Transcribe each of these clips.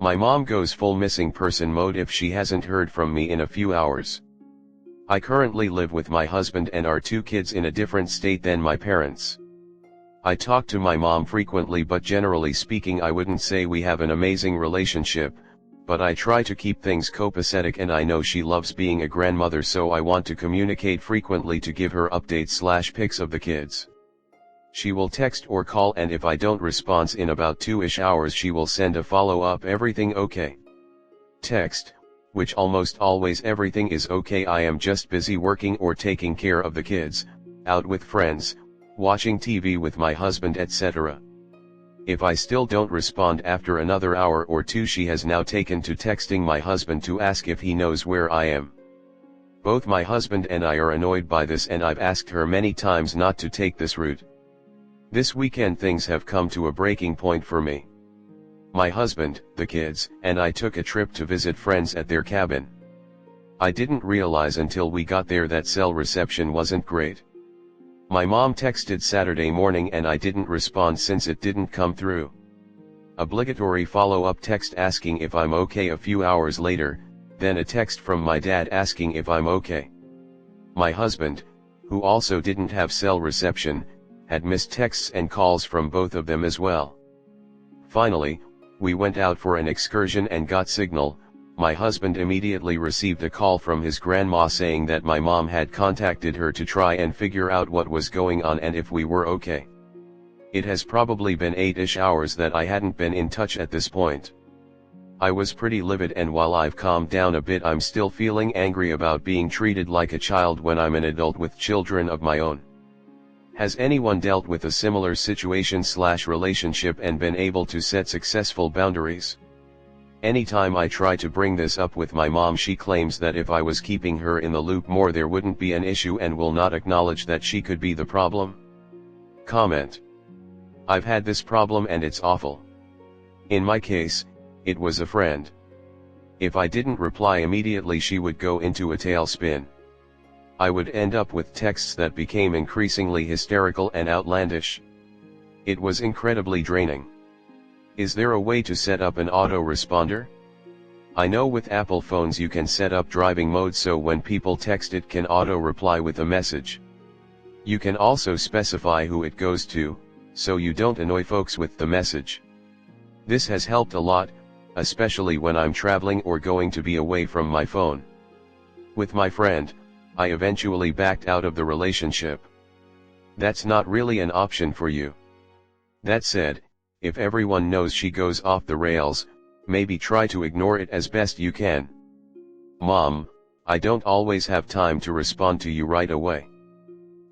My mom goes full missing person mode if she hasn't heard from me in a few hours. I currently live with my husband and our 2 kids in a different state than my parents. I talk to my mom frequently, but generally speaking I wouldn't say we have an amazing relationship, but I try to keep things copacetic, and I know she loves being a grandmother, so I want to communicate frequently to give her updates/pics of the kids. She will text or call, and if I don't respond in about 2-ish hours she will send a follow-up "everything okay?" text, which almost always everything is okay. I am just busy working or taking care of the kids, out with friends, watching TV with my husband, etc. If I still don't respond after another hour or 2, she has now taken to texting my husband to ask if he knows where I am. Both my husband and I are annoyed by this, and I've asked her many times not to take this route. This weekend things have come to a breaking point for me. My husband, the kids, and I took a trip to visit friends at their cabin. I didn't realize until we got there that cell reception wasn't great. My mom texted Saturday morning and I didn't respond since it didn't come through. Obligatory follow-up text asking if I'm okay a few hours later, then a text from my dad asking if I'm okay. My husband, who also didn't have cell reception, had missed texts and calls from both of them as well. Finally, we went out for an excursion and got signal. My husband immediately received a call from his grandma saying that my mom had contacted her to try and figure out what was going on and if we were okay. It has probably been 8-ish hours that I hadn't been in touch at this point. I was pretty livid, and while I've calmed down a bit I'm still feeling angry about being treated like a child when I'm an adult with children of my own. Has anyone dealt with a similar situation/relationship and been able to set successful boundaries? Anytime I try to bring this up with my mom, she claims that if I was keeping her in the loop more there wouldn't be an issue and will not acknowledge that she could be the problem. Comment: I've had this problem and it's awful. In my case, it was a friend. If I didn't reply immediately she would go into a tailspin. I would end up with texts that became increasingly hysterical and outlandish. It was incredibly draining. Is there a way to set up an autoresponder? I know with Apple phones you can set up driving mode so when people text it can auto-reply with a message. You can also specify who it goes to, so you don't annoy folks with the message. This has helped a lot, especially when I'm traveling or going to be away from my phone. With my friend, I eventually backed out of the relationship. That's not really an option for you. That said, if everyone knows she goes off the rails, maybe try to ignore it as best you can. Mom, I don't always have time to respond to you right away.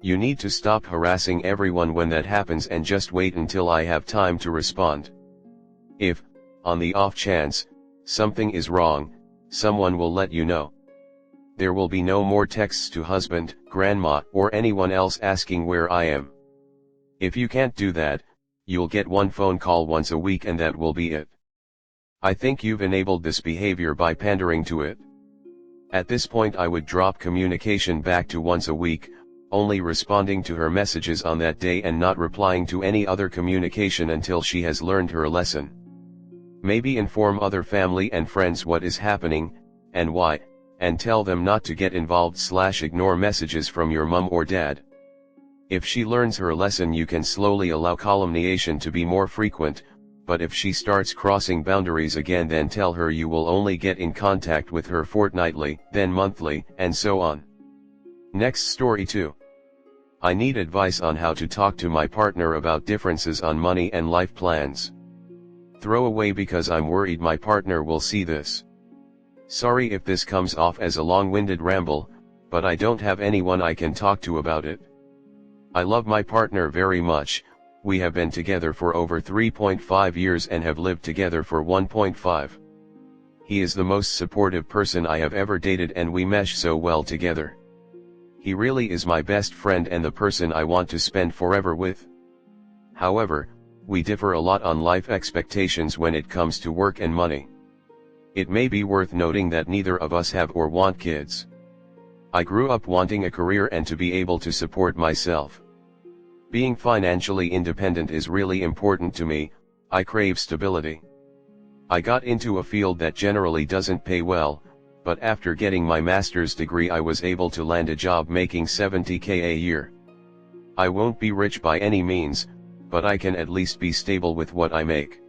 You need to stop harassing everyone when that happens and just wait until I have time to respond. If, on the off chance, something is wrong, someone will let you know. There will be no more texts to husband, grandma, or anyone else asking where I am. If you can't do that, you'll get one phone call once a week and that will be it. I think you've enabled this behavior by pandering to it. At this point I would drop communication back to once a week, only responding to her messages on that day and not replying to any other communication until she has learned her lesson. Maybe inform other family and friends what is happening, and why, and tell them not to get involved/ignore messages from your mom or dad. If she learns her lesson you can slowly allow calumniation to be more frequent, but if she starts crossing boundaries again then tell her you will only get in contact with her fortnightly, then monthly, and so on. Next story 2. I need advice on how to talk to my partner about differences on money and life plans. Throw away because I'm worried my partner will see this. Sorry if this comes off as a long-winded ramble, but I don't have anyone I can talk to about it. I love my partner very much. We have been together for over 3.5 years and have lived together for 1.5. He is the most supportive person I have ever dated and we mesh so well together. He really is my best friend and the person I want to spend forever with. However, we differ a lot on life expectations when it comes to work and money. It may be worth noting that neither of us have or want kids. I grew up wanting a career and to be able to support myself. Being financially independent is really important to me. I crave stability. I got into a field that generally doesn't pay well, but after getting my master's degree I was able to land a job making $70K a year. I won't be rich by any means, but I can at least be stable with what I make.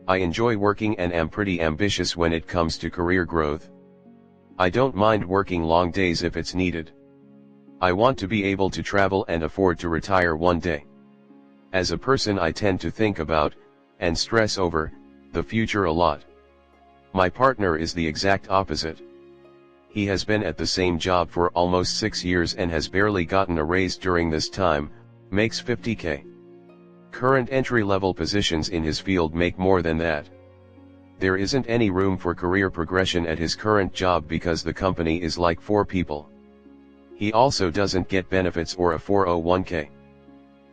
I enjoy working and am pretty ambitious when it comes to career growth. I don't mind working long days if it's needed. I want to be able to travel and afford to retire one day. As a person I tend to think about, and stress over, the future a lot. My partner is the exact opposite. He has been at the same job for almost 6 years and has barely gotten a raise during this time, makes $50K. Current entry-level positions in his field make more than that. There isn't any room for career progression at his current job because the company is like 4 people. He also doesn't get benefits or a 401k.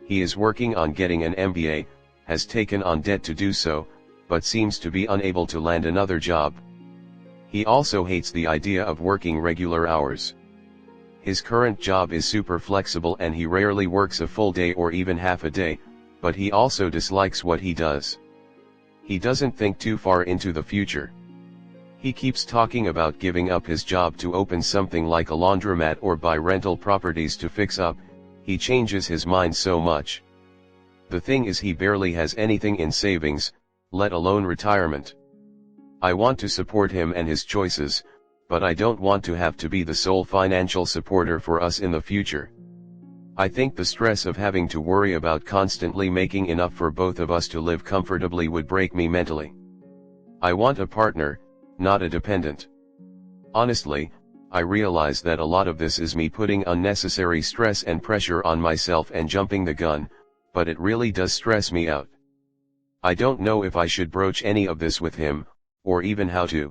He is working on getting an MBA, has taken on debt to do so, but seems to be unable to land another job. He also hates the idea of working regular hours. His current job is super flexible and he rarely works a full day or even half a day, but he also dislikes what he does. He doesn't think too far into the future. He keeps talking about giving up his job to open something like a laundromat or buy rental properties to fix up. He changes his mind so much. The thing is he barely has anything in savings, let alone retirement. I want to support him and his choices, but I don't want to have to be the sole financial supporter for us in the future. I think the stress of having to worry about constantly making enough for both of us to live comfortably would break me mentally. I want a partner, not a dependent. Honestly, I realize that a lot of this is me putting unnecessary stress and pressure on myself and jumping the gun, but it really does stress me out. I don't know if I should broach any of this with him, or even how to.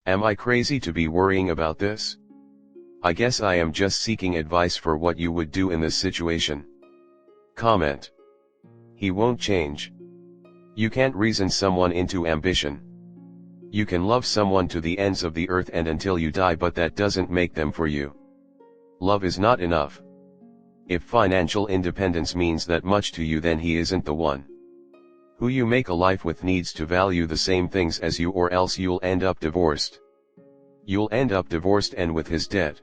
Am I crazy to be worrying about this? I guess I am just seeking advice for what you would do in this situation. Comment. He won't change. You can't reason someone into ambition. You can love someone to the ends of the earth and until you die, but that doesn't make them for you. Love is not enough. If financial independence means that much to you, then he isn't the one. Who you make a life with needs to value the same things as you, or else you'll end up divorced. You'll end up divorced and with his debt.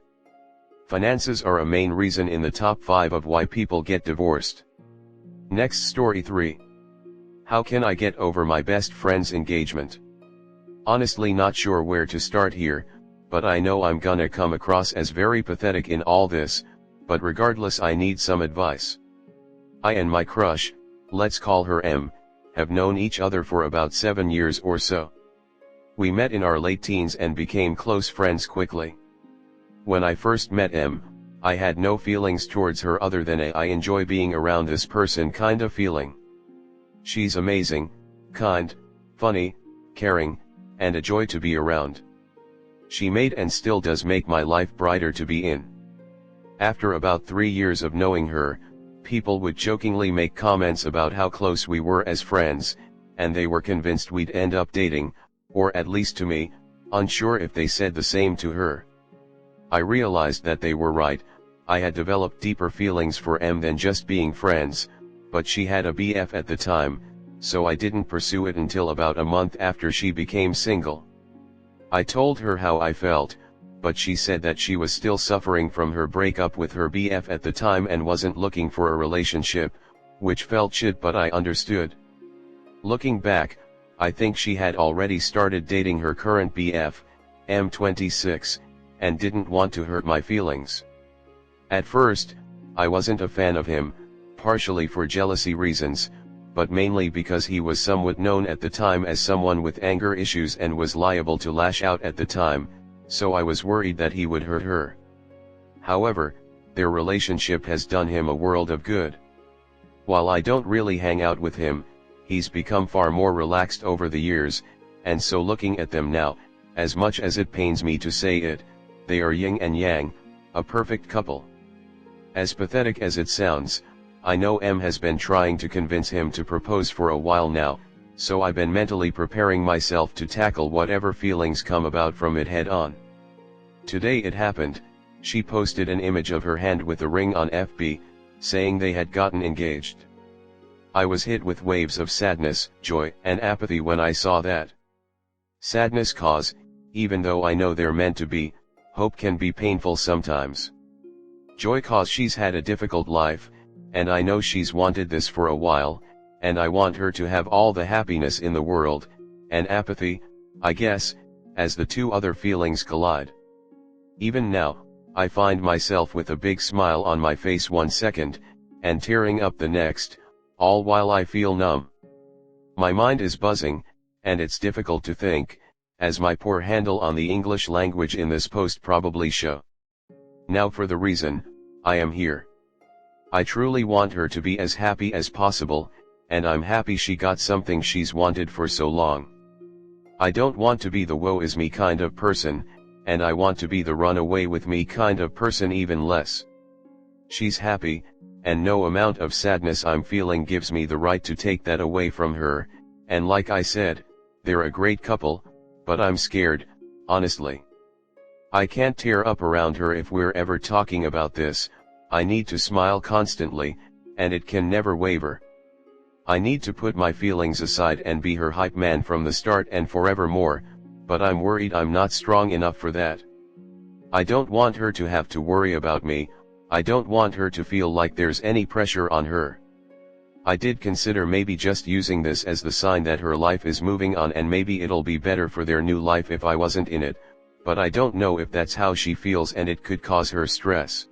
Finances are a main reason in the top 5 of why people get divorced. Next story 3. How can I get over my best friend's engagement? Honestly, not sure where to start here, but I know I'm gonna come across as very pathetic in all this, but regardless I need some advice. I and my crush, let's call her M, have known each other for about 7 years or so. We met in our late teens and became close friends quickly. When I first met M, I had no feelings towards her other than a I enjoy being around this person kind of feeling. She's amazing, kind, funny, caring, and a joy to be around. She made and still does make my life brighter to be in. After about 3 years of knowing her, people would jokingly make comments about how close we were as friends, and they were convinced we'd end up dating, or at least to me, unsure if they said the same to her. I realized that they were right. I had developed deeper feelings for M than just being friends, but she had a BF at the time, so I didn't pursue it until about a month after she became single. I told her how I felt, but she said that she was still suffering from her breakup with her BF at the time and wasn't looking for a relationship, which felt shit, but I understood. Looking back, I think she had already started dating her current BF, M26, and didn't want to hurt my feelings. At first, I wasn't a fan of him, partially for jealousy reasons, but mainly because he was somewhat known at the time as someone with anger issues and was liable to lash out at the time, so I was worried that he would hurt her. However, their relationship has done him a world of good. While I don't really hang out with him, he's become far more relaxed over the years, and so looking at them now, as much as it pains me to say it, they are yin and yang, a perfect couple. As pathetic as it sounds, I know M has been trying to convince him to propose for a while now, so I've been mentally preparing myself to tackle whatever feelings come about from it head on. Today it happened. She posted an image of her hand with a ring on FB, saying they had gotten engaged. I was hit with waves of sadness, joy, and apathy when I saw that. Sadness cause, even though I know they're meant to be, hope can be painful sometimes. Joy cause she's had a difficult life, and I know she's wanted this for a while, and I want her to have all the happiness in the world, and apathy, I guess, as the two other feelings collide. Even now, I find myself with a big smile on my face one second, and tearing up the next, all while I feel numb. My mind is buzzing, and it's difficult to think, as my poor handle on the English language in this post probably show. Now for the reason I am here. I truly want her to be as happy as possible, and I'm happy she got something she's wanted for so long. I don't want to be the woe is me kind of person, and I want to be the run away with me kind of person even less. She's happy, and no amount of sadness I'm feeling gives me the right to take that away from her, and like I said, they're a great couple, but I'm scared, honestly. I can't tear up around her if we're ever talking about this. I need to smile constantly, and it can never waver. I need to put my feelings aside and be her hype man from the start and forevermore, but I'm worried I'm not strong enough for that. I don't want her to have to worry about me, I don't want her to feel like there's any pressure on her. I did consider maybe just using this as the sign that her life is moving on and maybe it'll be better for their new life if I wasn't in it, but I don't know if that's how she feels and it could cause her stress.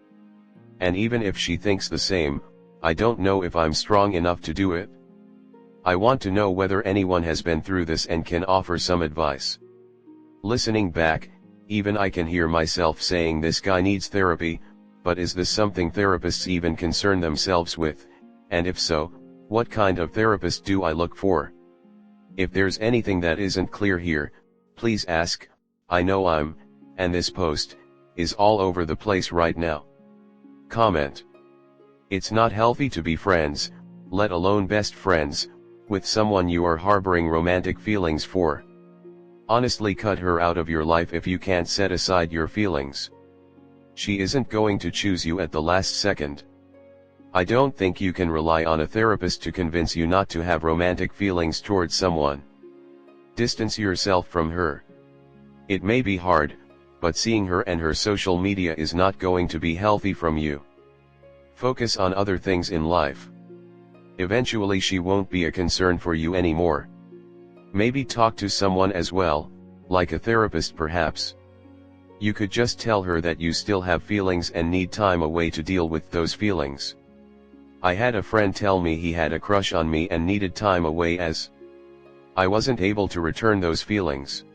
And even if she thinks the same, I don't know if I'm strong enough to do it. I want to know whether anyone has been through this and can offer some advice. Listening back, even I can hear myself saying this guy needs therapy, but is this something therapists even concern themselves with, and if so, what kind of therapist do I look for? If there's anything that isn't clear here, please ask. I know and this post, is all over the place right now. Comment. It's not healthy to be friends, let alone best friends, with someone you are harboring romantic feelings for. Honestly, cut her out of your life if you can't set aside your feelings. She isn't going to choose you at the last second. I don't think you can rely on a therapist to convince you not to have romantic feelings towards someone. Distance yourself from her. It may be hard, but seeing her and her social media is not going to be healthy from you. Focus on other things in life. Eventually she won't be a concern for you anymore. Maybe talk to someone as well, like a therapist perhaps. You could just tell her that you still have feelings and need time away to deal with those feelings. I had a friend tell me he had a crush on me and needed time away as I wasn't able to return those feelings.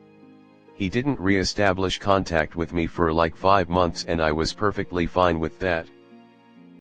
He didn't re-establish contact with me for like 5 months and I was perfectly fine with that.